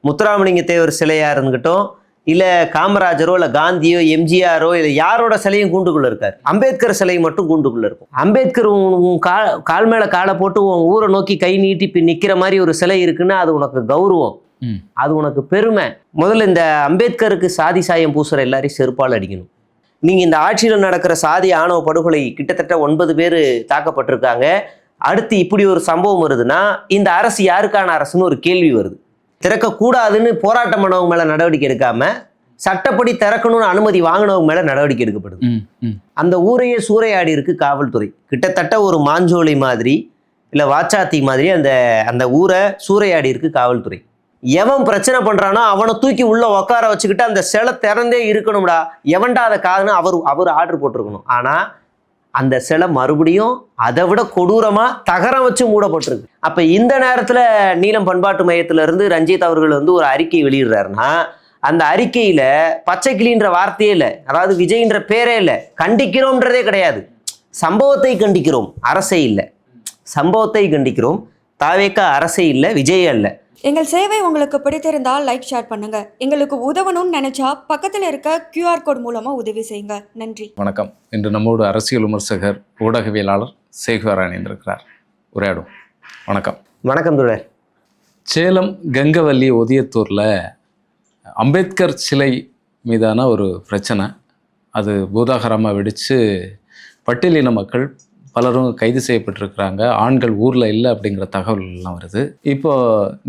முத்துராமலிங்க தேவர் சிலையா இருந்துகிட்டோம், இல்ல காமராஜரோ இல்ல காந்தியோ எம்ஜிஆரோ இல்ல யாரோட சிலையும் கூண்டுக்குள்ள இருக்காரு. அம்பேத்கர் சிலை மட்டும் கூண்டுக்குள்ள இருக்கும். அம்பேத்கர் உன் கால் மேல காலை போட்டு உன் ஊரை நோக்கி கை நீட்டி நிக்கிற மாதிரி ஒரு சிலை இருக்குன்னா அது உனக்கு கௌரவம், அது உனக்கு பெருமை. முதல்ல இந்த அம்பேத்கருக்கு சாதி சாயம் பூசுற எல்லாரையும் செருப்பால் அடிக்கணும். நீங்க இந்த ஆட்சியில் நடக்கிற சாதி ஆணவ படுகொலை கிட்டத்தட்ட 9 பேர் தாக்கப்பட்டிருக்காங்க. அடுத்து இப்படி ஒரு சம்பவம் வருதுன்னா இந்த அரசு யாருக்கான அரசுன்னு ஒரு கேள்வி வருது. திறக்கக்கூடாதுன்னு போராட்டம் பண்ணவங்க மேல நடவடிக்கை எடுக்காம சட்டப்படி திறக்கணும்னு அனுமதி வாங்கினவங்க மேல நடவடிக்கை எடுக்கப்படுது. அந்த ஊரையே சூறையாடி இருக்கு காவல்துறை. கிட்டத்தட்ட ஒரு மாஞ்சோலை மாதிரி இல்ல வாச்சாத்தி மாதிரி அந்த ஊரை சூறையாடி இருக்கு காவல்துறை. எவன் பிரச்சனை பண்றானோ அவனை தூக்கி உள்ள உட்கார வச்சுக்கிட்டு அந்த சிலை திறந்தே இருக்கணும்டா, எவன்டா அதை காதுன்னு அவர் ஆர்டர் போட்டிருக்கணும். ஆனா அந்த சிலை மறுபடியும் அதை விட கொடூரமா தகரம் வச்சு மூடப்பட்டிருக்கு. அப்ப இந்த நேரத்துல நீலம் பண்பாட்டு மையத்துல இருந்து ரஞ்சித் அவர்கள் ஒரு அறிக்கை வெளியிடுறாருன்னா அந்த அறிக்கையில பச்சை கிளின்ற வார்த்தையே இல்லை, அதாவது விஜய்ன்ற பேரே இல்லை, கண்டிக்கிறோம்ன்றதே கிடையாது. சம்பவத்தை கண்டிக்கிறோம், அரசே இல்லை. சம்பவத்தை கண்டிக்கிறோம், தாவேக்கா அரசே இல்லை, விஜய் அல்ல. எங்கள் சேவை உங்களுக்கு பிடித்திருந்தால் லைக் ஷேர் பண்ணுங்க. எங்களுக்கு உதவணும்னு நினைச்சா பக்கத்தில் இருக்க QR கோட் மூலமா உதவி செய்யுங்க. நன்றி. வணக்கம். இன்று நம்மோடு அரசியல் விமர்சகர் ஊடகவியலாளர் சேகுவரான் இருக்கிறார். உரையாடும். வணக்கம். வணக்கம் தோழர். சேலம் கங்கவல்லி ஒதியத்தூரில் அம்பேத்கர் சிலை மீதான ஒரு பிரச்சனை, அது பூதாகரமாக வெடித்து பட்டியலின மக்கள் பலரும் கைது செய்யப்பட்டிருக்கிறாங்க. ஆண்கள் ஊரில் இல்லை அப்படிங்கிற தகவல்கள்லாம் வருது. இப்போ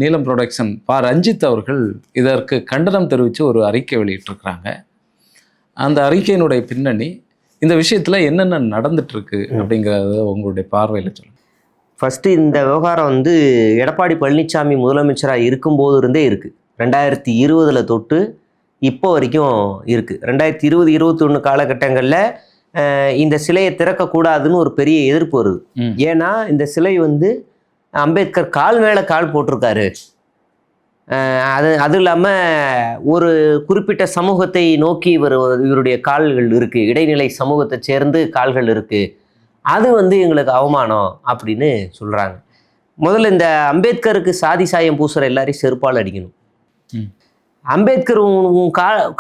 நீலம் ப்ரொடக்ஷன் ரஞ்சித் அவர்கள் இதற்கு கண்டனம் தெரிவித்து ஒரு அறிக்கை வெளியிட்டிருக்கிறாங்க. அந்த அறிக்கையினுடைய பின்னணி, இந்த விஷயத்தில் என்னென்ன நடந்துட்டுருக்கு அப்படிங்கிறத உங்களுடைய பார்வையில் சொல்லுங்கள். ஃபஸ்ட்டு இந்த விவகாரம் எடப்பாடி பழனிசாமி முதலமைச்சராக இருக்கும்போது இருந்தே இருக்குது. 2020 தொட்டு இப்போ வரைக்கும் இருக்குது. 2020-21 காலகட்டங்களில் இந்த சிலையை திறக்கக்கூடாதுன்னு ஒரு பெரிய எதிர்ப்பு வருது. ஏன்னா இந்த சிலை அம்பேத்கர் கால் மேலே கால் போட்டிருக்காரு. அது இல்லாமல் ஒரு குறிப்பிட்ட சமூகத்தை நோக்கி இவருடைய கால்கள் இருக்குது, இடைநிலை சமூகத்தை சேர்ந்து கால்கள் இருக்குது, அது எங்களுக்கு அவமானம் அப்படின்னு சொல்கிறாங்க. முதல்ல இந்த அம்பேத்கருக்கு சாதி சாயம் பூசுற எல்லாரையும் செருப்பால் அடிக்கணும். அம்பேத்கர் உன்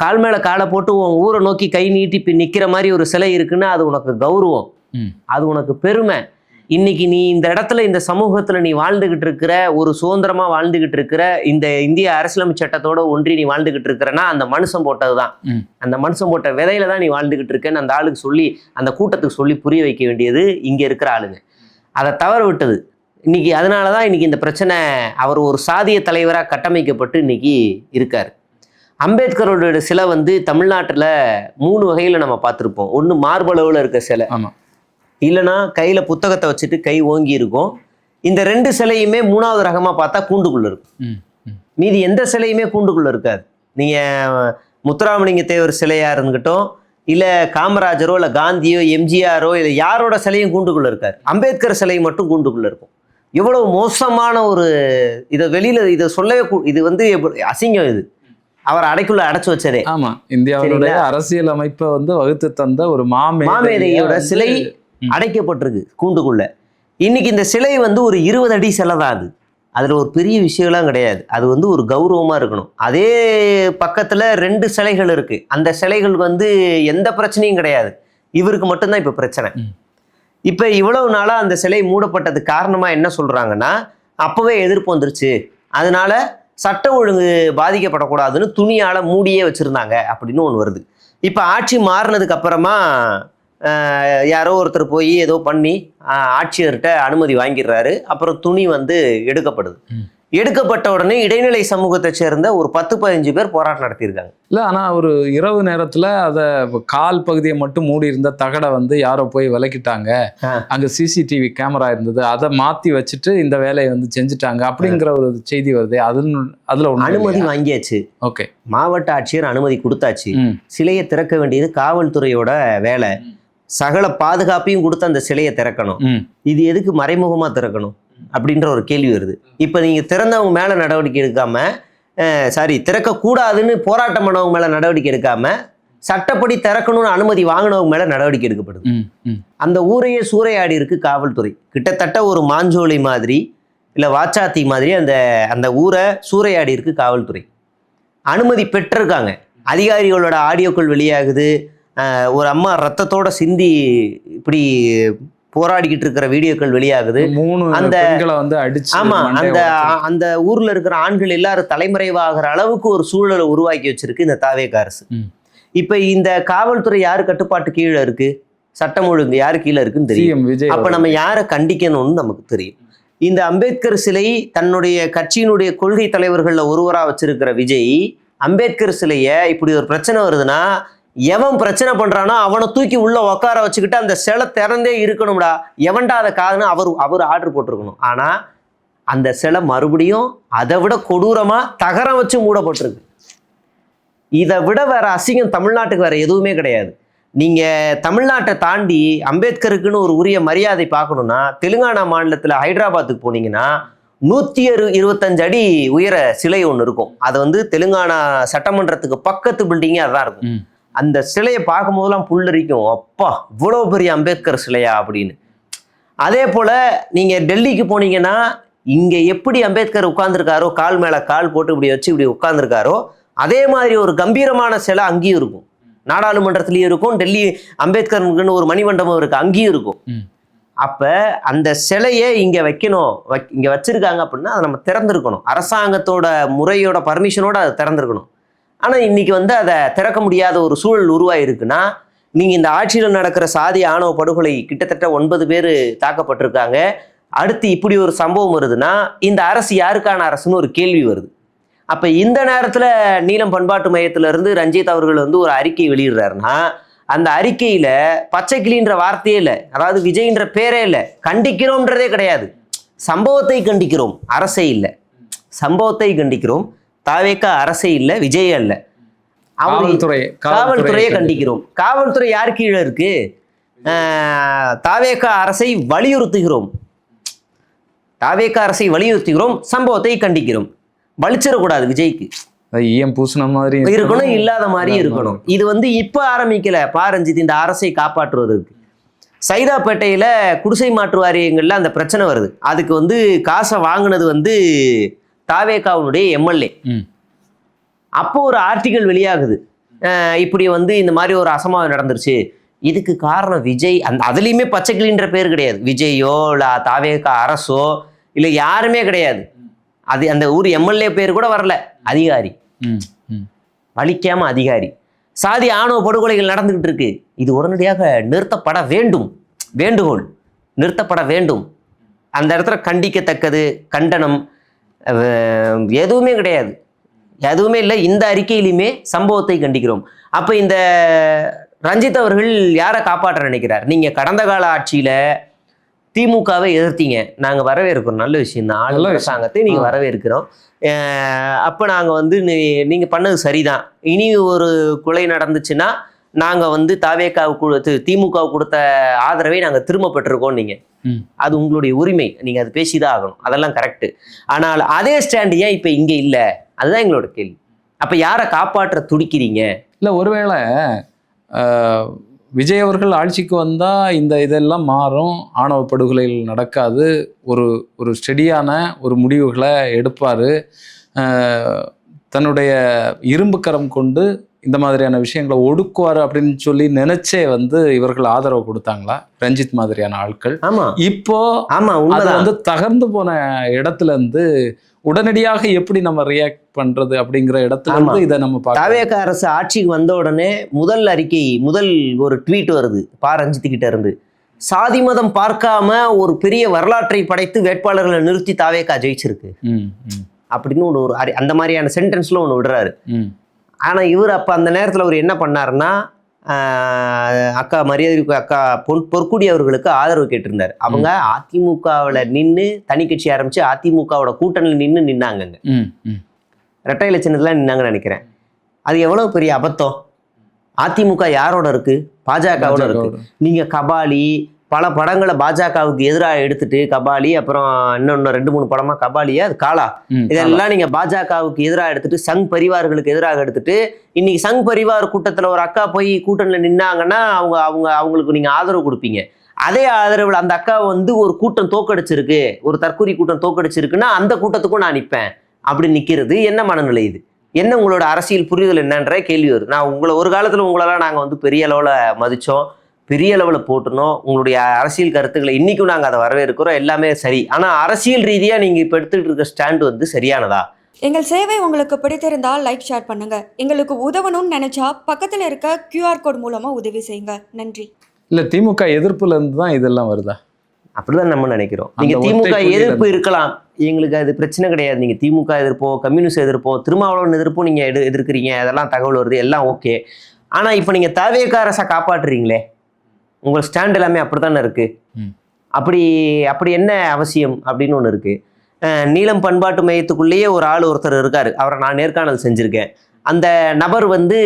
கால் மேல காலை போட்டு உன் ஊரை நோக்கி கை நீட்டி நிக்கிற மாதிரி ஒரு சிலை இருக்குன்னா அது உனக்கு கௌரவம், அது உனக்கு பெருமை. இன்னைக்கு நீ இந்த இடத்துல இந்த சமூகத்துல நீ வாழ்ந்துகிட்டு இருக்கிற, ஒரு சுதந்திரமா வாழ்ந்துகிட்டு இருக்கிற, இந்த இந்திய அரசியலமைப்பு சட்டத்தோட ஒன்றி நீ வாழ்ந்துகிட்டு இருக்கிறன்னா அந்த மனுஷன் போட்டதுதான், அந்த மனுஷன் போட்ட விதையில தான் நீ வாழ்ந்துகிட்டு இருக்கேன்னு அந்த ஆளுக்கு சொல்லி, அந்த கூட்டத்துக்கு சொல்லி புரிய வைக்க வேண்டியது இங்க இருக்கிற ஆளுங்க. அதை தவற விட்டது இன்னைக்கு. அதனாலதான் இன்னைக்கு இந்த பிரச்சனை. அவர் ஒரு சாதிய தலைவராக கட்டமைக்கப்பட்டு இன்னைக்கு இருக்காரு. அம்பேத்கரோட சிலை தமிழ்நாட்டில் 3 வகையில் நம்ம பார்த்துருப்போம். ஒன்று மார்பளவில் இருக்க சிலை, இல்லைன்னா கையில் புத்தகத்தை வச்சுட்டு கை ஓங்கி இருக்கும். இந்த 2 சிலையுமே 3வது ரகமாக பார்த்தா கூண்டுக்குள்ளே இருக்கும். மீதி எந்த சிலையுமே கூண்டுக்குள்ளே இருக்காது. நீங்கள் முத்துராமலிங்க தேவர் சிலையாக இருந்துகிட்டோம், இல்லை காமராஜரோ இல்லை காந்தியோ எம்ஜிஆரோ இல்லை யாரோட சிலையும் கூண்டுக்குள்ளே இருக்காரு. அம்பேத்கர் சிலை மட்டும் கூண்டுக்குள்ளே இருக்கும். இவ்வளவு மோசமான ஒரு இதை வெளியில் இதை சொல்லவே இது அசிங்கம். இது அவர் அடைக்குள்ள அடைச்சு வச்சதே. ஆமா, இந்தியாவுடைய அரசியல் அமைப்பை வகுத்து தந்த ஒரு மாமேதையோட சிலை அடைக்கப்பட்டிருக்கு கூண்டுக்குள்ள. இன்னைக்கு இந்த சிலை ஒரு 20 அடி சிலை தான். அதுல ஒரு பெரிய விஷயம்லாம் கிடையாது. அது ஒரு கௌரவமா இருக்கணும். அதே பக்கத்துல 2 சிலைகள் இருக்கு. அந்த சிலைகள் எந்த பிரச்சனையும் கிடையாது. இவருக்கு மட்டும்தான் இப்ப பிரச்சனை. இப்ப இவ்வளவு நாளா அந்த சிலை மூடப்பட்டது காரணமா என்ன சொல்றாங்கன்னா, அப்பவே எதிர்ப்பு வந்துருச்சு, அதனால சட்ட ஒழுங்கு பாதிக்கப்படக்கூடாதுன்னு துணியால மூடியே வச்சிருந்தாங்க அப்படின்னு ஒன்று வருது. இப்போ ஆட்சி மாறினதுக்கு அப்புறமா யாரோ ஒருத்தர் போய் ஏதோ பண்ணி ஆட்சியர்கிட்ட அனுமதி வாங்கிடுறாரு. அப்புறம் துணி எடுக்கப்படுது. எடுக்கப்பட்ட உடனே இடைநிலை சமூகத்தை சேர்ந்த ஒரு 10-15 பேர் போராட்டம் நடத்தியிருக்காங்க. இல்லை, ஆனால் ஒரு இரவு நேரத்தில் அதை கால் பகுதியை மட்டும் மூடி இருந்த தகடை யாரோ போய் விலக்கிட்டாங்க. அங்கே CCTV கேமரா இருந்தது, அதை மாற்றி வச்சுட்டு இந்த வேலையை செஞ்சுட்டாங்க அப்படிங்கிற ஒரு செய்தி வருது. அதில் அனுமதி வாங்கியாச்சு. ஓகே, மாவட்ட ஆட்சியர் அனுமதி கொடுத்தாச்சு. சிலையை திறக்க வேண்டியது காவல்துறையோட வேலை. சகல பாதுகாப்பையும் கொடுத்து அந்த சிலையை திறக்கணும். இது எதுக்கு மறைமுகமாக திறக்கணும் அப்படின்ற ஒரு கேள்வி வருது. இப்போ நீங்கள் திறந்தவங்க மேலே நடவடிக்கை எடுக்காம, திறக்கக்கூடாதுன்னு போராட்டம் பண்ணவங்க மேலே நடவடிக்கை எடுக்காம சட்டப்படி திறக்கணும்னு அனுமதி வாங்கினவங்க மேலே நடவடிக்கை எடுக்கப்படுது. அந்த ஊரையே சூறையாடி இருக்கு காவல்துறை. கிட்டத்தட்ட ஒரு மாஞ்சோலை மாதிரி இல்லை வாச்சாத்தி மாதிரி அந்த அந்த ஊரை சூறையாடி இருக்கு காவல்துறை. அனுமதி பெற்றிருக்காங்க. அதிகாரிகளோட ஆடியோக்கள் வெளியாகுது. ஒரு அம்மா ரத்தத்தோட சிந்தி இப்படி போராடிக்கிட்டு இருக்கிற வீடியோக்கள் வெளியாகுது. 3 அந்த பெண்களை வந்து அடிச்சு ஆமா மண்டையை அந்த உடைச்சு. அந்த ஊர்ல இருக்கிற ஆண்கள் எல்லாரும் தலைமறைவாகிற அளவுக்கு ஒரு சூழலை உருவாக்கி வச்சிருக்கு இந்த தாவேக அரசு. ம். இப்ப இந்த காவல்துறை யாரு கட்டுப்பாட்டு கீழே இருக்கு, சட்டம் ஒழுங்கு யாரு கீழே இருக்குன்னு தெரியும். சிஎம் விஜய் அப்ப நம்ம யாரை கண்டிக்கணும்னு நமக்கு தெரியும். இந்த அம்பேத்கர் சிலை தன்னுடைய கட்சியினுடைய கொள்கை தலைவர்கள்ல ஒருவரா வச்சிருக்கிற விஜய் அம்பேத்கர் சிலைய இப்படி ஒரு பிரச்சனை வருதுன்னா எவன் பிரச்சனை பண்றானோ அவனை தூக்கி உள்ள உட்கார வச்சுக்கிட்டு அந்த சிலை திறந்தே இருக்கணும்டா, எவன்டா அதை காதுன்னு அவர் ஆர்டர் போட்டிருக்கணும். ஆனா அந்த சிலை மறுபடியும் அதை விட கொடூரமா தகரம் வச்சு மூடப்பட்டிருக்கு. இதை விட வேற அசிங்கம் தமிழ்நாட்டுக்கு வேற எதுவுமே கிடையாது. நீங்க தமிழ்நாட்டை தாண்டி அம்பேத்கருக்குன்னு ஒரு உரிய மரியாதை பார்க்கணும்னா தெலுங்கானா மாநிலத்துல ஹைதராபாத்துக்கு போனீங்கன்னா 125 அடி உயர சிலை ஒன்று இருக்கும். அது வந்து தெலுங்கானா சட்டமன்றத்துக்கு பக்கத்து பில்டிங்கே அதான் இருக்கும். அந்த சிலையை பார்க்கும் போதெல்லாம் புல்லரிக்கும், அப்பா இவ்வளோ பெரிய அம்பேத்கர் சிலையா அப்படின்னு. அதே போல நீங்க டெல்லிக்கு போனீங்கன்னா இங்க எப்படி அம்பேத்கர் உட்கார்ந்துருக்காரோ, கால் மேல கால் போட்டு இப்படி வச்சு இப்படி உட்கார்ந்துருக்காரோ அதே மாதிரி ஒரு கம்பீரமான சிலை அங்கேயும் இருக்கும். நாடாளுமன்றத்திலயும் இருக்கும். டெல்லி அம்பேத்கருக்குன்னு ஒரு மணிமண்டபம் இருக்கு, அங்கேயும் இருக்கும். அப்ப அந்த சிலையை இங்க வைக்கணும், இங்க வச்சிருக்காங்க அப்படின்னா அதை நம்ம திறந்திருக்கணும். அரசாங்கத்தோட முறையோட பர்மிஷனோட அதை திறந்திருக்கணும். ஆனா இன்னைக்கு வந்து அதை திறக்க முடியாத ஒரு சூழல் உருவாயிருக்குன்னா, நீங்க இந்த ஆட்சியில் நடக்கிற சாதி ஆணவ படுகொலை கிட்டத்தட்ட 9 பேர் தாக்கப்பட்டிருக்காங்க. அடுத்து இப்படி ஒரு சம்பவம் வருதுன்னா இந்த அரசு யாருக்கான அரசுன்னு ஒரு கேள்வி வருது. அப்ப இந்த நேரத்துல நீலம் பண்பாட்டு மையத்துல இருந்து ரஞ்சித் அவர்கள் வந்து ஒரு அறிக்கை வெளியிடுறாருன்னா அந்த அறிக்கையில பச்சை கிளின்ற வார்த்தையே இல்லை, அதாவது விஜய்ன்ற பேரே இல்லை, கண்டிக்கிறோம்ன்றதே கிடையாது. சம்பவத்தை கண்டிக்கிறோம், அரசே இல்லை. சம்பவத்தை கண்டிக்கிறோம், தாவேக அரசே இல்லை, விஜயே இல்லை, காவல்துறையை கண்டிக்கிறோம். காவல்துறை யார் கீழே இருக்கு? தாவேக அரசை வலியுறுத்துகிறோம், தாவேக அரசை வலியுறுத்துகிறோம், சம்பவத்தை கண்டிக்கிறோம். வலிச்சிடக்கூடாது விஜய்க்கு, ஈயம் பூசின மாதிரி இருக்கணும், இல்லாத மாதிரி இருக்கணும். இது வந்து இப்ப ஆரம்பிக்கல பாரஞ்சித் இந்த அரசை காப்பாற்றுவதற்கு. சைதாப்பேட்டையில குடிசை மாற்று வாரியங்கள்ல அந்த பிரச்சனை வருது. அதுக்கு வந்து காசை வாங்கினது வந்து தாவேகாவுடைய எம்எல்ஏ. அப்போ ஒரு ஆர்டிகல் வெளியாகுது, இப்படி வந்து இந்த மாதிரி ஒரு அசம்பாவிதம் நடந்துருச்சு, இதுக்கு காரணம் விஜய். அதுலயுமே பச்சைக்கிளின்ற பேர் கிடையாது, விஜயோ இல்ல தாவேகா அரசோ இல்ல யாருமே கிடையாது. அது அந்த ஊர் எம்எல்ஏ பேர் கூட வரல, அதிகாரி, வலிக்காம அதிகாரி. சாதி ஆணவ படுகொலைகள் நடந்துகிட்டு இருக்கு, இது உடனடியாக நிறுத்தப்பட வேண்டும், வேண்டுகோள் நிறுத்தப்பட வேண்டும். அந்த இடத்துல கண்டிக்கத்தக்கது கண்டனம் எதுவுமே கிடையாது, எதுவுமே இல்லை. இந்த அறிக்கையிலுமே சம்பவத்தை கண்டிக்கிறோம். அப்ப இந்த ரஞ்சித் அவர்கள் யாரை காப்பாற்ற நினைக்கிறார்? நீங்க கடந்த கால ஆட்சியில திமுகவை எதிர்த்தீங்க, நாங்கள் வரவேற்கிறோம், நல்ல விஷயம் தான். அரசாங்கத்தை நீங்கள் வரவேற்கிறோம். அப்போ நாங்கள் வந்து நீங்கள் பண்ணது சரிதான், இனி ஒரு கொலை நடந்துச்சுன்னா நாங்கள் வந்து தாவேகாவுக்கு திமுகவுக்கு கொடுத்த ஆதரவை நாங்கள் திரும்ப பெற்றிருக்கோம். நீங்கள் அது உங்களுடைய உரிமை, நீங்கள் அது பேசிதான் ஆகணும், அதெல்லாம் கரெக்டு. ஆனால் அதே ஸ்டாண்டு ஏன் இப்போ இங்கே இல்லை? அதுதான் எங்களோட கேள்வி. அப்போ யாரை காப்பாற்ற துடிக்கிறீங்க? இல்லை, ஒருவேளை விஜய் அவர்கள் ஆட்சிக்கு வந்தால் இந்த இதெல்லாம் மாறும், ஆணவ படுகொலைகள் நடக்காது, ஒரு ஸ்டெடியான ஒரு முடிவுகளை எடுப்பார், தன்னுடைய இரும்பு கரம் கொண்டு இந்த மாதிரியான விஷயங்களை ஒடுக்குவார் அப்படின்னு சொல்லி நினைச்சே வந்து இவர்கள் ஆதரவு கொடுத்தாங்களா ரஞ்சித் மாதிரியான ஆட்கள்? இப்போ அது வந்து தகர்ந்து போன இடத்துல இருந்து உடனடியாக எப்படி நம்ம ரியாக்ட் பண்றது அப்படிங்கிற இடத்துல இருந்து இதை நம்ம தாவேக அரசு ஆட்சிக்கு வந்த உடனே முதல் அறிக்கை, முதல் ஒரு ட்வீட் வருது ரஞ்சித் கிட்ட இருந்து, சாதி மதம் பார்க்காம ஒரு பெரிய வரலாற்றை படைத்து வேட்பாளர்களை நிறுத்தி தாவேகா ஜெயிச்சிருக்கு அப்படின்னு ஒரு அந்த மாதிரியான சென்டென்ஸ்ல ஒன்று விடுறாரு. ஆனா இவர் அப்ப அந்த நேரத்துல அவர் என்ன பண்ணாருன்னா, அக்கா மரியாதைக்கு அக்கா பொற்குடி அவர்களுக்கு ஆதரவு கேட்டிருந்தார். அவங்க அதிமுகவில் நின்று தனி கட்சி ஆரம்பிச்சு அதிமுகவோட கூட்டணியில் நின்னாங்க, ரெட்டை இலட்சணத்துல நின்னாங்கன்னு நினைக்கிறேன். அது எவ்வளவு பெரிய அபத்தம். அதிமுக யாரோட இருக்கு? பாஜகவோட இருக்கு. நீங்க கபாலி பல படங்களை பாஜகவுக்கு எதிராக எடுத்துட்டு, கபாலி அப்புறம் இன்னொன்னு 2-3 படமா கபாலியா அது காலா, இதெல்லாம் நீங்க பாஜகவுக்கு எதிராக எடுத்துட்டு சங் பரிவார்களுக்கு எதிராக எடுத்துட்டு இன்னைக்கு சங் பரிவார் கூட்டத்துல ஒரு அக்கா போய் கூட்டணியில நின்னாங்கன்னா அவங்களுக்கு நீங்க ஆதரவு கொடுப்பீங்க. அதே ஆதரவில் அந்த அக்கா வந்து ஒரு கூட்டம் தோக்கடிச்சிருக்கு, ஒரு தற்கொலை கூட்டம் தோக்கடிச்சிருக்குன்னா அந்த கூட்டத்துக்கும் நான் நிற்பேன் அப்படி நிற்கிறது என்ன மனநிலை இது? என்ன உங்களோட அரசியல் புரிதல் என்னன்ற கேள்வி வருது. நான் உங்களை ஒரு காலத்தில் உங்களெல்லாம் நாங்கள் வந்து பெரிய அளவில் மதித்தோம், பெரிய அளவில் போட்டுனோம். உங்களுடைய அரசியல் கருத்துக்களை இன்றைக்கும் நாங்கள் அதை வரவேற்கிறோம், எல்லாமே சரி. ஆனால் அரசியல் ரீதியாக நீங்கள் இப்போ எடுத்துக்கிட்டு இருக்க ஸ்டாண்டு வந்து சரியானதா? எங்கள் சேவை உங்களுக்கு பிடித்திருந்தால் லைக் ஷேர் பண்ணுங்க. எங்களுக்கு உதவணும்னு நினைச்சா பக்கத்தில் இருக்க QR கோட் மூலமா உதவி செய்யுங்க. நன்றி. இல்லை திமுக எதிர்ப்புல இருந்து தான் இதெல்லாம் வருதா? அப்படிதான் நம்ம நினைக்கிறோம். அந்த நீங்க ஒற்றை திமுக புள்ளியில எதிர்ப்பு இருக்கலாம், எங்களுக்கு அது பிரச்சனை கிடையாது. நீங்க திமுக எதிர்ப்போ, கம்யூனிஸ்ட் எதிர்ப்போ, திருமாவளவன் எதிர்ப்போ நீங்க எதிர்க்கிறீங்க, அதெல்லாம் தகவல் வருது, எல்லாம் ஓகே. ஆனா இப்ப நீங்க தவேக அரசை காப்பாற்றுறீங்களே, உங்கள் ஸ்டாண்ட் எல்லாமே அப்படித்தானே இருக்கு. அப்படி அப்படி என்ன அவசியம் அப்படின்னு ஒன்று இருக்கு. நீலம் பண்பாட்டு மையத்துக்குள்ளேயே ஒரு ஆள் ஒருத்தர் இருக்காரு, அவரை நான் நேர்காணல் செஞ்சிருக்கேன். அந்த நபர் வந்து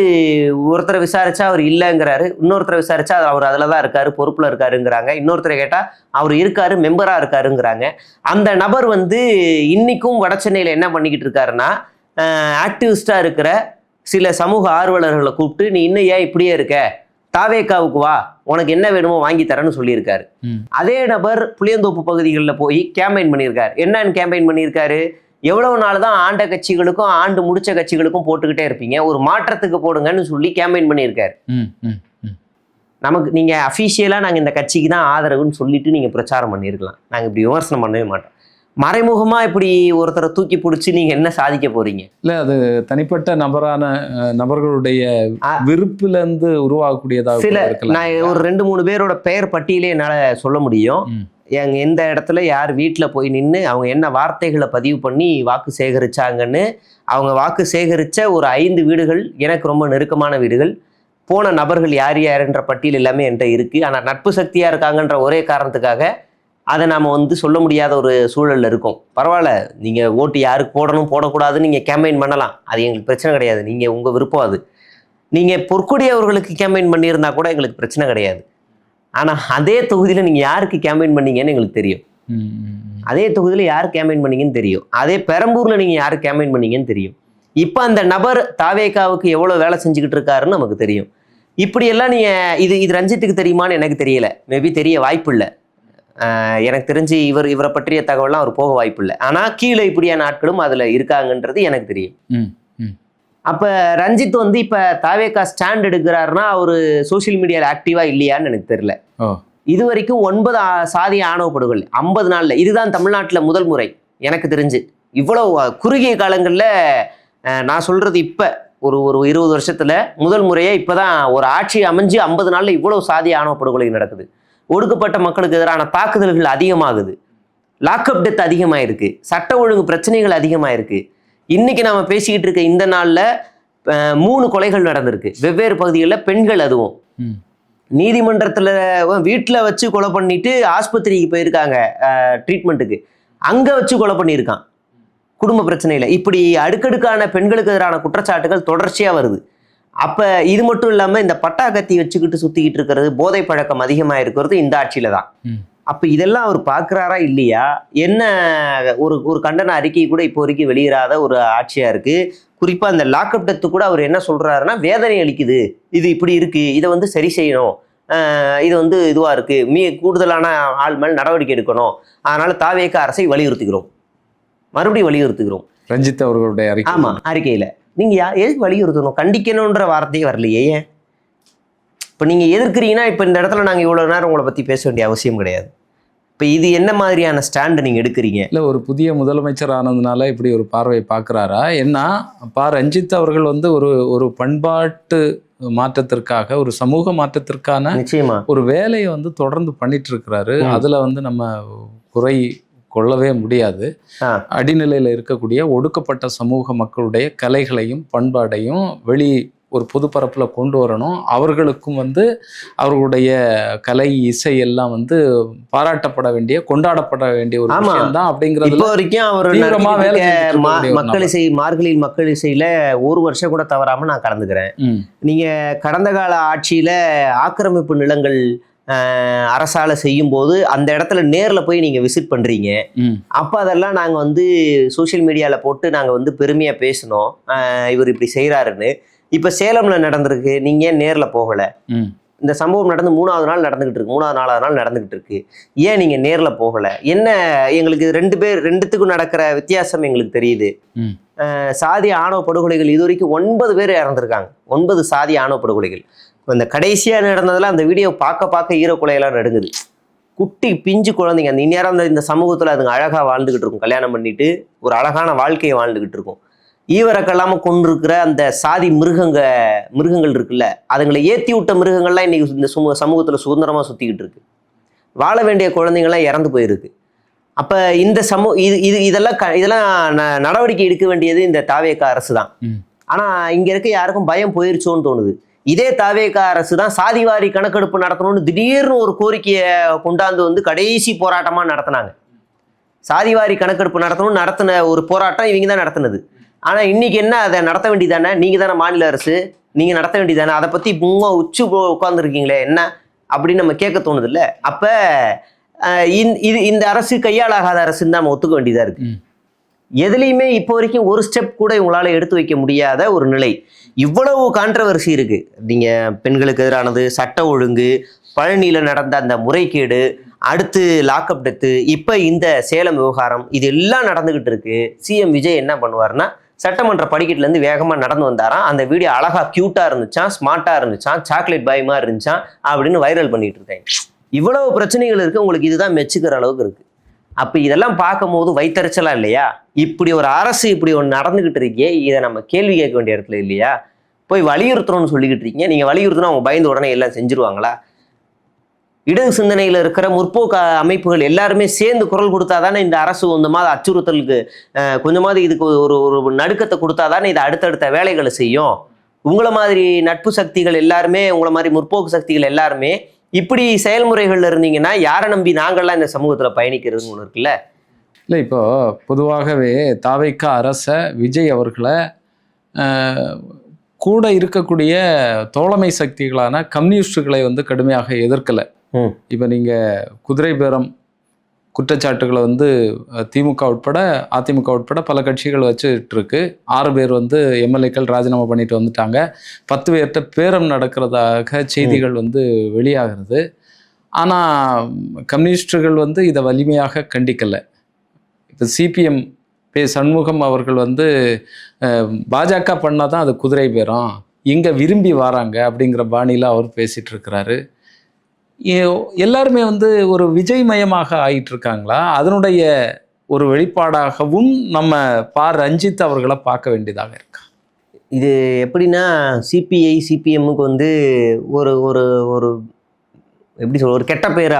ஒருத்தரை விசாரிச்சா அவர் இல்லைங்கிறாரு, இன்னொருத்தரை விசாரிச்சா அவர் அதில் தான் இருக்காரு, பொறுப்பில் இருக்காருங்கிறாங்க. இன்னொருத்தரை கேட்டால் அவர் இருக்காரு, மெம்பராக இருக்காருங்கிறாங்க. அந்த நபர் வந்து இன்னைக்கும் வட சென்னையில் என்ன பண்ணிக்கிட்டு இருக்காருன்னா, ஆக்டிவிஸ்டாக இருக்கிற சில சமூக ஆர்வலர்களை கூப்பிட்டு நீ இன்னும் ஏன் இப்படியே இருக்க, தாவேக்காவுக்கு வா, உனக்கு என்ன வேணுமோ வாங்கி தரேன்னு சொல்லியிருக்காரு. அதே நபர் புளியந்தோப்பு பகுதிகளில் போய் கேம்பெயின் பண்ணியிருக்காரு. என்னன்னு கேம்பெயின் பண்ணியிருக்காரு? எவ்வளவு நாள் தான் ஆண்ட கட்சிகளுக்கும் ஆண்டு முடிச்ச கட்சிகளுக்கும் போட்டுக்கிட்டே இருப்பீங்க, ஒரு மாற்றத்துக்கு போடுங்கன்னு சொல்லி கேம்பெயின் பண்ணியிருக்காரு. நமக்கு நீங்க அஃபீஷியலா நாங்க இந்த கட்சிக்கு தான் ஆதரவுன்னு சொல்லிட்டு நீங்க பிரச்சாரம் பண்ணியிருக்கலாம், நாங்க இப்படி விமர்சனம் பண்ணவே மாட்டோம். மறைமுகமா இப்படி ஒருத்தரை தூக்கி பிடிச்சி நீங்க என்ன சாதிக்க போறீங்க? இல்ல அது தனிப்பட்ட நபர்களுடைய விருப்புல இருந்து உருவாகக்கூடியதாக சில இருக்கலாம். நான் ஒரு 2-3 பேரோட பெயர் பட்டியலே என்னால சொல்ல முடியும். எந்த இடத்துல யார் வீட்டில் போய் நின்று அவங்க என்ன வார்த்தைகளை பதிவு பண்ணி வாக்கு சேகரிச்சாங்கன்னு, அவங்க வாக்கு சேகரித்த ஒரு 5 வீடுகள் எனக்கு ரொம்ப நெருக்கமான வீடுகள், போன நபர்கள் யார் யாருன்ற பட்டியல் எல்லாமே என்கிட்ட இருக்குது. ஆனால் நட்பு சக்தியாக இருக்காங்கன்ற ஒரே காரணத்துக்காக அதை நாம் வந்து சொல்ல முடியாத ஒரு சூழலில் இருக்கோம். பரவாயில்ல, நீங்கள் ஓட்டு யாருக்கு போடணும் போடக்கூடாதுன்னு நீங்கள் கேம்பெயின் பண்ணலாம், அது எங்களுக்கு பிரச்சனை கிடையாது, நீங்கள் உங்கள் விருப்பம் அது. நீங்கள் பொற்கொடி அவர்களுக்கு கேம்பெயின் பண்ணியிருந்தா கூட எங்களுக்கு பிரச்சனை கிடையாது. ஆனால் அதே தொகுதியில் நீங்கள் யாருக்கு கேம்பெயின் பண்ணீங்கன்னு எங்களுக்கு தெரியும். அதே தொகுதியில் யார் கேம்பெயின் பண்ணீங்கன்னு தெரியும். அதே பெரம்பூரில் நீங்கள் யார் கேம்பெயின் பண்ணீங்கன்னு தெரியும். இப்போ அந்த நபர் தாவேகாவுக்கு எவ்வளோ வேலை செஞ்சுக்கிட்டு இருக்காருன்னு நமக்கு தெரியும். இப்படியெல்லாம் நீங்கள் இது ரஞ்சித்துக்கு தெரியுமான்னு எனக்கு தெரியல, மேபி தெரிய வாய்ப்பு இல்லை. எனக்கு தெரிஞ்சு இவரை பற்றிய தகவல்லாம் அவர் போக வாய்ப்பு இல்லை. ஆனால் கீழே இப்படியான ஆட்களும் அதில் இருக்காங்கன்றது எனக்கு தெரியும். அப்போ ரஞ்சித் வந்து இப்போ தாவேகா ஸ்டாண்ட் எடுக்கிறாருன்னா அவர் சோசியல் மீடியாவில் ஆக்டிவாக இல்லையான்னு எனக்கு தெரியல. இது வரைக்கும் 9 சாதிய ஆணவ படுகொலை 50 நாளில், இதுதான் தமிழ்நாட்டில் முதல் முறை எனக்கு தெரிஞ்சு. இவ்வளோ குறுகிய காலங்களில் நான் சொல்கிறது இப்போ ஒரு 20 வருஷத்தில் முதல் முறையே இப்போ தான் ஒரு ஆட்சி அமைஞ்சு 50 நாளில் இவ்வளோ சாதிய ஆணவ படுகொலை நடக்குது. ஒடுக்கப்பட்ட மக்களுக்கு எதிரான தாக்குதல்கள் அதிகமாகுது, லாக்அப் டெத் அதிகமாயிருக்கு, சட்ட ஒழுங்கு பிரச்சனைகள் அதிகமாயிருக்கு. இன்னைக்கு நாம பேசிக்கிட்டு இருக்க இந்த நாளில் 3 கொலைகள் நடந்திருக்கு வெவ்வேறு பகுதிகளில், பெண்கள். அதுவும் நீதிமன்றத்தில் வீட்டில் வச்சு கொலை பண்ணிட்டு ஆஸ்பத்திரிக்கு போயிருக்காங்க ட்ரீட்மெண்ட்டுக்கு, அங்கே வச்சு கொலை பண்ணியிருக்கான் குடும்ப பிரச்சனையில். இப்படி அடுக்கடுக்கான பெண்களுக்கு எதிரான குற்றச்சாட்டுகள் தொடர்ச்சியாக வருது. அப்போ இது மட்டும் இல்லாமல் இந்த பட்டா கத்தி வச்சுக்கிட்டு சுற்றிக்கிட்டு இருக்கிறது, போதை பழக்கம் அதிகமாக இருக்கிறது இந்த ஆட்சியில் தான். அப்போ இதெல்லாம் அவர் பார்க்குறாரா இல்லையா? என்ன ஒரு கண்டன அறிக்கை கூட இப்போ வரைக்கும் வெளியிடாத ஒரு ஆட்சியாக இருக்குது. குறிப்பாக அந்த லாக்அப் டெத்து கூட அவர் என்ன சொல்கிறாருன்னா, வேதனை அளிக்குது, இது இப்படி இருக்குது, இதை வந்து சரி செய்யணும், இது வந்து இதுவாக இருக்குது, கூடுதலான ஆள் மேல் நடவடிக்கை எடுக்கணும், அதனால் தாவேக அரசை வலியுறுத்துகிறோம், மறுபடியும் வலியுறுத்துகிறோம். ரஞ்சித் அவர்களுடைய அறிக்கை. ஆமாம், அறிக்கையில் நீங்கள் எதுக்கு வலியுறுத்தணும்? கண்டிக்கணுன்ற வார்த்தையே வரலையே. ஏன் இப்போ நீங்கள் எதிர்க்கிறீங்கன்னா இப்போ இந்த இடத்துல நாங்கள் இவ்வளோ நேரம் உங்களை பற்றி பேச வேண்டிய அவசியம் கிடையாது. இப்போ இது என்ன மாதிரியான ஸ்டாண்டு நீங்கள் எடுக்கிறீங்க? இல்லை, ஒரு புதிய முதலமைச்சர் ஆனதுனால இப்படி ஒரு பார்வையை பார்க்குறாரா என்ன? ரஞ்சித் அவர்கள் வந்து ஒரு பண்பாட்டு மாற்றத்திற்காக, ஒரு சமூக மாற்றத்திற்கான நிச்சயமா ஒரு வேலையை வந்து தொடர்ந்து பண்ணிட்டு இருக்கிறாரு. அதில் வந்து நம்ம குறை கொள்ளவே முடியாது. அடிநிலையில் இருக்கக்கூடிய ஒடுக்கப்பட்ட சமூக மக்களுடைய கலைகளையும் பண்பாடையும் ஒரு பொதுப்பரப்பில் கொண்டு வரணும். அவர்களுக்கும் வந்து அவர்களுடைய கலை இசை எல்லாம் வந்து பாராட்டப்பட வேண்டிய, கொண்டாடப்பட வேண்டிய ஒரு விஷயம் தான். அப்படிங்கிறது இப்போ வரைக்கும் அவர் மக்கள் இசை, மார்கழியில் மக்கள் இசையில 1 வருஷம் கூட தவறாம நான் கலந்துக்கிறேன். நீங்க கடந்த கால ஆட்சியில ஆக்கிரமிப்பு நிலங்கள் அரசால செய்யும் போது அந்த இடத்துல நேரில் போய் நீங்க விசிட் பண்றீங்க. அப்போ அதெல்லாம் நாங்க வந்து சோசியல் மீடியால போட்டு நாங்க வந்து பெருமையா பேசணும், இவர் இப்படி செய்யறாருன்னு. இப்ப சேலம்ல நடந்திருக்கு, நீங்க ஏன் நேர்ல போகல? இந்த சம்பவம் நடந்து 3வது நாள் நடந்துகிட்டு இருக்கு, 3வது 4வது நாள் நடந்துகிட்டு இருக்கு. ஏன் நீங்க நேர்ல போகல? என்ன எங்களுக்கு 2த்துக்கும் நடக்கிற வித்தியாசம் எங்களுக்கு தெரியுது. சாதி ஆணவ படுகொலைகள் இது வரைக்கும் 9 பேர் இறந்துருக்காங்க. 9 சாதி ஆணவ படுகொலைகள். இந்த கடைசியா நடந்ததெல்லாம் அந்த வீடியோ பார்க்க ஈரக்குலையெல்லாம் நடுங்குது. குட்டி பிஞ்சு குழந்தைங்க அந்த இந்நேரம் இந்த சமூகத்துல அதுங்க அழகா வாழ்ந்துகிட்டு இருக்கும், கல்யாணம் பண்ணிட்டு ஒரு அழகான வாழ்க்கையை வாழ்ந்துகிட்டு இருக்கும். ஈவரக்கெல்லாம கொண்டிருக்கிற அந்த சாதி மிருகங்கள் இருக்குல்ல, அதுங்களை ஏற்றி விட்ட மிருகங்கள்லாம் இன்னைக்கு இந்த சமூகத்துல சுதந்திரமா சுத்திக்கிட்டு இருக்கு. வாழ வேண்டிய குழந்தைங்கள்லாம் இறந்து போயிருக்கு. அப்ப இந்த இதெல்லாம் நடவடிக்கை எடுக்க வேண்டியது இந்த தாவேகா அரசு தான். ஆனா இங்க இருக்க யாருக்கும் பயம் போயிருச்சோன்னு தோணுது. இதே தாவேகா அரசு தான் சாதிவாரி கணக்கெடுப்பு நடத்தணும்னு திடீர்னு ஒரு கோரிக்கையை கொண்டாந்து கடைசி போராட்டமா நடத்தினாங்க. சாதிவாரி கணக்கெடுப்பு நடத்தின ஒரு போராட்டம் இவங்க தான் நடத்தினது. ஆனா இன்னைக்கு என்ன, அதை நடத்த வேண்டியதானே? நீங்க தானே மாநில அரசு, நீங்க நடத்த வேண்டியதானே? அதை பத்தி உச்சு உட்கார்ந்துருக்கீங்களே என்ன அப்படின்னு நம்ம கேட்க தோணுது இல்ல. அப்ப இந்த அரசு கையாளாகாத அரசுன்னு நம்ம ஒத்துக்க வேண்டியதா இருக்கு. எதுலையுமே இப்போ வரைக்கும் ஒரு ஸ்டெப் கூட இவங்களால எடுத்து வைக்க முடியாத ஒரு நிலை. இவ்வளவு கான்ட்ரவர்சி இருக்கு. நீங்க பெண்களுக்கு எதிரானது, சட்ட ஒழுங்கு, பழனியில நடந்த அந்த முறைகேடு, அடுத்து லாக்அப் டெத்து, இப்ப இந்த சேலம் விவகாரம், இது எல்லாம் நடந்துகிட்டு இருக்கு. சிஎம் விஜய் என்ன பண்ணுவாருன்னா, சட்டமன்ற படிக்கட்டுல இருந்து வேகமா நடந்து வந்தாராம். அந்த வீடியோ அழகா கியூட்டா இருந்துச்சான், ஸ்மார்ட்டா இருந்துச்சான், சாக்லேட் பாய் மாதிரி இருந்துச்சான் அப்படின்னு வைரல் பண்ணிட்டு இருக்காங்க. இவ்வளவு பிரச்சனைகள் இருக்கு, உங்களுக்கு இதுதான் மெச்சுக்கிற அளவுக்கு இருக்கு. அப்ப இதெல்லாம் பார்க்கும் போது வைத்தறிச்சலா இல்லையா? இப்படி ஒரு அரசு இப்படி ஒன்று நடந்துகிட்டு இருக்கே, இதை நம்ம கேள்வி கேட்க வேண்டிய இடத்துல இல்லையா? போய் வலியுறுத்தணும்னு சொல்லிக்கிட்டு இருக்கீங்க. நீங்க வலியுறுத்தினா அவங்க பயந்து உடனே எல்லாம் செஞ்சிருவாங்களா? இடது சிந்தனையில இருக்கிற முற்போக்கு அமைப்புகள் எல்லாருமே சேர்ந்து குரல் கொடுத்தாதானே இந்த அரசு இந்த மாதிரி அச்சுறுத்தலுக்கு கொஞ்சமாவது இதுக்கு ஒரு நடுக்கத்தை கொடுத்தாதானே இதை அடுத்தடுத்த வேலைகளை செய்யும். உங்களை மாதிரி நட்பு சக்திகள் எல்லாருமே, உங்களை மாதிரி முற்போக்கு சக்திகள் எல்லாருமே இப்படி செயல்முறைகள்ல இருந்தீங்கன்னா யாரை நம்பி நாங்கள்லாம் இந்த சமூகத்துல பயணிக்கிறதுன்னு ஒன்று இருக்குல்ல. இல்லை, இப்போ பொதுவாகவே தாவேகா அரசை, விஜய் அவர்களை கூட இருக்கக்கூடிய தோழமை சக்திகளான கம்யூனிஸ்டுகளை கடுமையாக எதிர்க்கலை. இப்போ நீங்கள் குதிரை பேரம் குற்றச்சாட்டுகளை திமுக உட்பட அதிமுக உட்பட பல கட்சிகள் வச்சுட்டு இருக்கு. 6 பேர் எம்எல்ஏக்கள் ராஜினாமா பண்ணிட்டு வந்துட்டாங்க. 10 பேர்கிட்ட பேரம் நடக்கிறதாக செய்திகள் வெளியாகிறது. ஆனால் கம்யூனிஸ்டுகள் இதை வலிமையாக கண்டிக்கலை. இப்போ சிபிஎம் சண்முகம் அவர்கள் பாஜக பண்ணால் தான் அது குதிரை பேரம், இங்கே விரும்பி வராங்க அப்படிங்கிற பாணியில் அவர் பேசிகிட்டு இருக்கிறாரு. எல்லாருமே ஒரு விஜய் மயமாக ஆகிட்டு இருக்காங்களா? அதனுடைய ஒரு வெளிப்பாடாகவும் நம்ம ரஞ்சித் அவர்களை பார்க்க வேண்டியதாக இருக்கா? இது எப்படின்னா, சிபிஐ சிபிஎம்முக்கு ஒரு ஒரு ஒரு எப்படி சொல்ற, ஒரு கெட்ட பேர்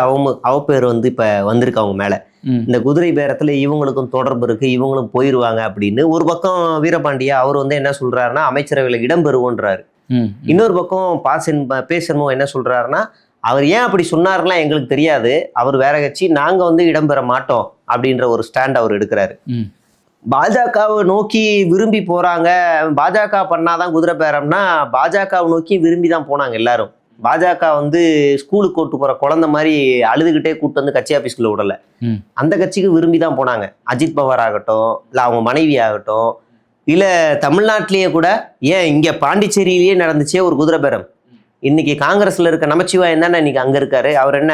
அவப்பேர் இப்போ வந்திருக்கு அவங்க மேலே. இந்த குதிரை பேரத்தில் இவங்களுக்கும் தொடர்பு இருக்கு, இவங்களும் போயிடுவாங்க அப்படின்னு. ஒரு பக்கம் வீரபாண்டியா அவர் என்ன சொல்றாருன்னா, அமைச்சரவையில் இடம் பெறுவோன்றாரு. இன்னொரு பக்கம் பேசணும் என்ன சொல்றாருன்னா, அவர் ஏன் அப்படி சொன்னார்லாம் எங்களுக்கு தெரியாது, அவர் வேற கட்சி, நாங்க இடம்பெற மாட்டோம் அப்படின்ற ஒரு ஸ்டாண்ட் அவர் எடுக்கிறாரு. பாஜகவை நோக்கி விரும்பி போறாங்க, பாஜக பண்ணாதான் குதிரை பேரம்னா பாஜகவை நோக்கி விரும்பி தான் போனாங்க எல்லாரும். பாஜக ஸ்கூலுக்கு கூட்டு போற குழந்தை மாதிரி அழுதுகிட்டே கூட்டு கட்சி ஆபீஸ்குள்ள விடல. அந்த கட்சிக்கு விரும்பி தான் போனாங்க. அஜித் பவார் ஆகட்டும், இல்ல அவங்க மனைவி ஆகட்டும், இல்ல தமிழ்நாட்டிலேயே கூட, ஏன் இங்க பாண்டிச்சேரியிலேயே நடந்துச்சே ஒரு குதிரை பேரம். இன்னைக்கு காங்கிரஸ்ல இருக்க நமச்சிவாயம் தானே இன்னைக்கு அங்க இருக்காரு. அவர் என்ன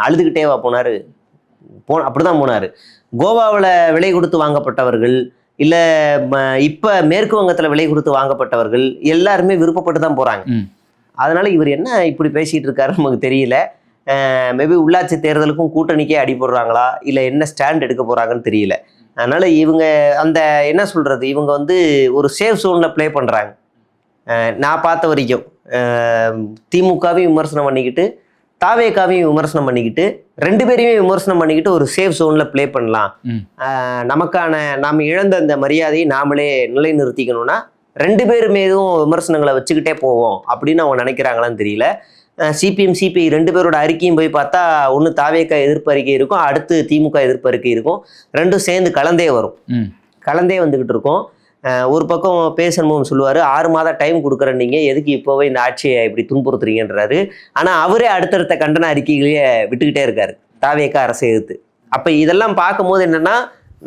அழுதுகிட்டேவா போனாரு? அப்படிதான் போனாரு. கோவாவில் விலை கொடுத்து வாங்கப்பட்டவர்கள், இல்ல இப்ப மேற்கு வங்கத்துல விலை கொடுத்து வாங்கப்பட்டவர்கள் எல்லாருமே விருப்பப்பட்டு தான் போறாங்க. அதனால இவர் என்ன இப்படி பேசிட்டு இருக்காரு நமக்கு தெரியல. மேபி உள்ளாட்சி தேர்தலுக்கும் கூட்டணிக்கே அடி போடுறாங்களா, இல்ல என்ன ஸ்டாண்ட் எடுக்க போறாங்கன்னு தெரியல. அதனால இவங்க அந்த என்ன சொல்றது, இவங்க ஒரு சேஃப் ஜோன்ல பிளே பண்றாங்க. நான் பார்த்த வரைக்கும் திமுகவையும் விமர்சனம் பண்ணிக்கிட்டு, தாவேகாவையும் விமர்சனம் பண்ணிக்கிட்டு, 2 பேரையுமே விமர்சனம் பண்ணிக்கிட்டு ஒரு சேஃப் ஜோன்ல பிளே பண்ணலாம். நாம இழந்த அந்த மரியாதையை நாமளே நிலைநிறுத்திக்கணும்னா 2 பேர் மீதும் விமர்சனங்களை வச்சுக்கிட்டே போவோம் அப்படின்னு அவங்க நினைக்கிறாங்களான்னு தெரியல. சிபிஎம் சிபிஐ 2 பேரோட அறிக்கையும் போய் பார்த்தா, ஒன்று தாவேகா எதிர்ப்பு அறிக்கை இருக்கும், அடுத்து திமுக எதிர்ப்பு அறிக்கை இருக்கும். 2ம் சேர்ந்து கலந்தே வரும், கலந்தே வந்துகிட்டு இருக்கும். ஒரு பக்கம் பேசணும்னு சொல்லுவார், 6 மாதம் டைம் கொடுக்குறேன், நீங்கள் எதுக்கு இப்போவே இந்த ஆட்சியை இப்படி துன்புறுத்துறீங்கன்றாரு. ஆனால் அவரே அடுத்தடுத்த கண்டன அறிக்கைகளையே விட்டுக்கிட்டே இருக்காரு தாவேகா அரசை எதிர்த்து. அப்போ இதெல்லாம் பார்க்கும்போது என்னன்னா,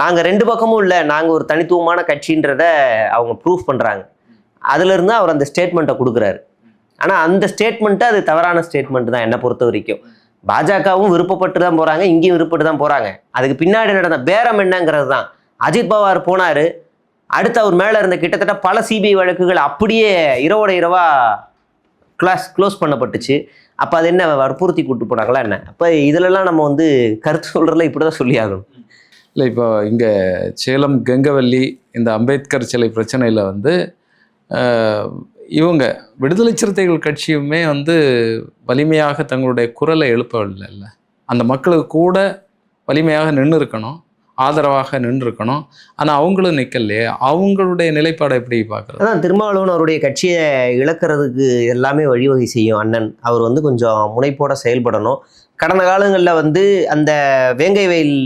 நாங்கள் 2 பக்கமும் இல்லை, நாங்கள் ஒரு தனித்துவமான கட்சின்றத அவங்க ப்ரூஃப் பண்ணுறாங்க. அதுலேருந்து அவர் அந்த ஸ்டேட்மெண்ட்டை கொடுக்குறாரு. ஆனால் அந்த ஸ்டேட்மெண்ட்டு அது தவறான ஸ்டேட்மெண்ட் தான் என்னை பொறுத்த வரைக்கும். பாஜகவும் விருப்பப்பட்டு தான் போகிறாங்க, இங்கேயும் விருப்பப்பட்டு தான் போகிறாங்க. அதுக்கு பின்னாடி நடந்த பேரம் என்னங்கிறது தான். அஜித் பவார் போனார், அடுத்து அவர் மேலே இருந்த கிட்டத்தட்ட பல சிபிஐ வழக்குகள் அப்படியே இரவோட இரவாக க்ளோஸ் பண்ணப்பட்டுச்சு. அப்போ அது என்ன வற்புறுத்தி கூப்பிட்டு போனாங்களா என்ன? அப்போ இதிலெல்லாம் நம்ம வந்து கருத்து சொல்கிறதுல இப்படி தான் சொல்லி ஆகணும். இல்லை, இப்போ இங்கே சேலம் கெங்கவல்லி இந்த அம்பேத்கர் சிலை பிரச்சனையில் வந்து இவங்க விடுதலை சிறுத்தைகள் கட்சியுமே வந்து வலிமையாக தங்களுடைய குரலை எழுப்பவில்லைல்ல. அந்த மக்களுக்கு கூட வலிமையாக நின்று இருக்கணும், ஆதரவாக நின்று இருக்கணும். ஆனால் அவங்களும் நிற்கலையே. அவங்களுடைய நிலைப்பாடை எப்படி பார்க்குறது? அதான் திருமாவளவன் அவருடைய கட்சியை இழக்கிறதுக்கு எல்லாமே வழிவகை செய்யும் அண்ணன். அவர் வந்து கொஞ்சம் முனைப்போட செயல்படணும். கடந்த காலங்களில் வந்து அந்த வேங்கை வயல்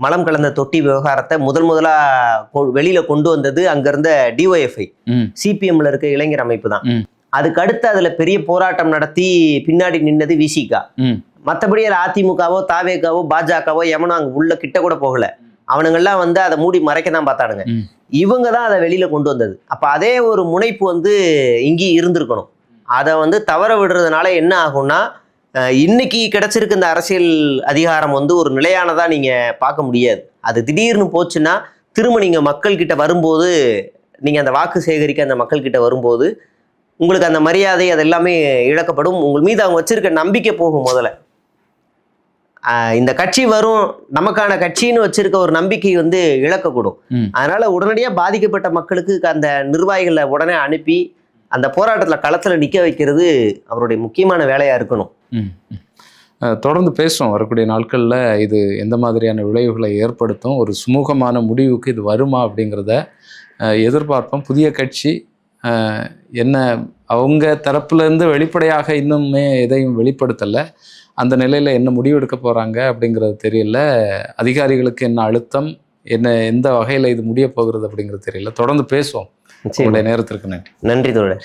மலம் கலந்த தொட்டி விவகாரத்தை முதலாக வெளியில் கொண்டு வந்தது அங்கேருந்த டிஒஎஃப்ஐ, சிபிஎம்ல இருக்க இளைஞர் அமைப்பு தான். அதுக்கு அடுத்து அதில் பெரிய போராட்டம் நடத்தி பின்னாடி நின்னது விசிகா. மற்றபடி அதிமுகவோ தாவேகாவோ பாஜகவோ எவனும் அங்கே உள்ள கிட்ட கூட போகலை. அவனுங்கள்லாம் வந்து அதை மூடி மறைக்க தான் பார்த்தானுங்க. இவங்க தான் அதை வெளியில் கொண்டு வந்தது. அப்போ அதே ஒரு முனைப்பு வந்து இங்கேயும் இருந்திருக்கணும். அதை வந்து தவற விடுறதுனால என்ன ஆகும்னா, இன்னைக்கு கிடைச்சிருக்கு இந்த அரசியல் அதிகாரம் வந்து ஒரு நிலையானதாக நீங்கள் பார்க்க முடியாது. அது திடீர்னு போச்சுன்னா திரும்ப நீங்கள் மக்கள்கிட்ட வரும்போது, நீங்கள் அந்த வாக்கு சேகரிக்க அந்த மக்கள்கிட்ட வரும்போது உங்களுக்கு அந்த மரியாதை அது எல்லாமே இழக்கப்படும். உங்கள் மீது அவங்க வச்சிருக்க நம்பிக்கை போகும். முதல்ல இந்த கட்சி வரும், நமக்கான கட்சின்னு வச்சிருக்க ஒரு நம்பிக்கை வந்து இழக்கக்கூடும். அதனால உடனடியாக பாதிக்கப்பட்ட மக்களுக்கு அந்த நிர்வாகிகளை உடனே அனுப்பி அந்த போராட்டத்தில் களத்தில் நிற்க வைக்கிறது அவருடைய முக்கியமான வேலையாக இருக்கணும். தொடர்ந்து பேசுவோம் வரக்கூடிய நாட்களில் இது எந்த மாதிரியான விளைவுகளை ஏற்படுத்தும், ஒரு சுமூகமான முடிவுக்கு இது வருமா அப்படிங்கிறத எதிர்பார்ப்போம். புதிய கட்சி என்ன அவங்க தரப்புலேருந்து வெளிப்படையாக இன்னுமே எதையும் வெளிப்படுத்தலை. அந்த நிலையில் என்ன முடிவெடுக்க போகிறாங்க அப்படிங்கிறது தெரியல. அதிகாரிகளுக்கு என்ன அழுத்தம், என்ன எந்த வகையில் இது முடிய போகிறது அப்படிங்கிறது தெரியல. தொடர்ந்து பேசுவோம். உங்களுடைய நேரத்திற்கு நன்றி. நன்றி தோழர்.